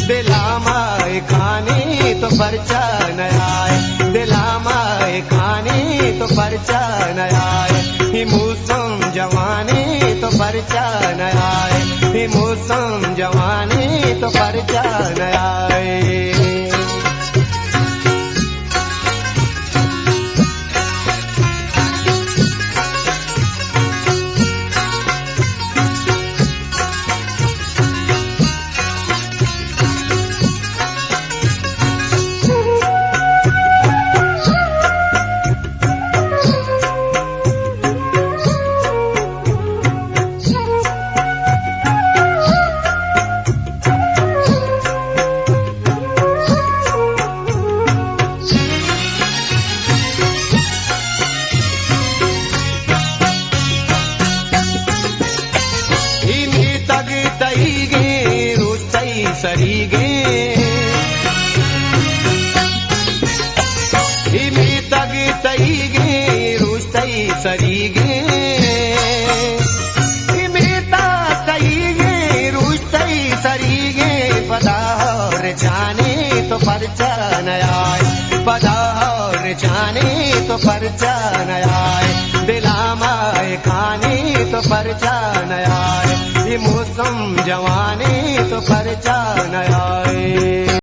दिलामाए खानी तो परचा न आए, दिलामाए खानी तो परचा न आए, ही मौसम जवानी तो परचा न आए, ही मौसम जवानी तो परचा न आए। सरीगे हिमी तग तईगे रुस्तई सरीगे, हिमी तईगे रुस्तई सरीगे, पदार जाने तो परचा न आए, पदार जाने तो परचा न आए, दिलामाए खाने तो परचा न आए, ये मौसम जवानी तो परचा न आए।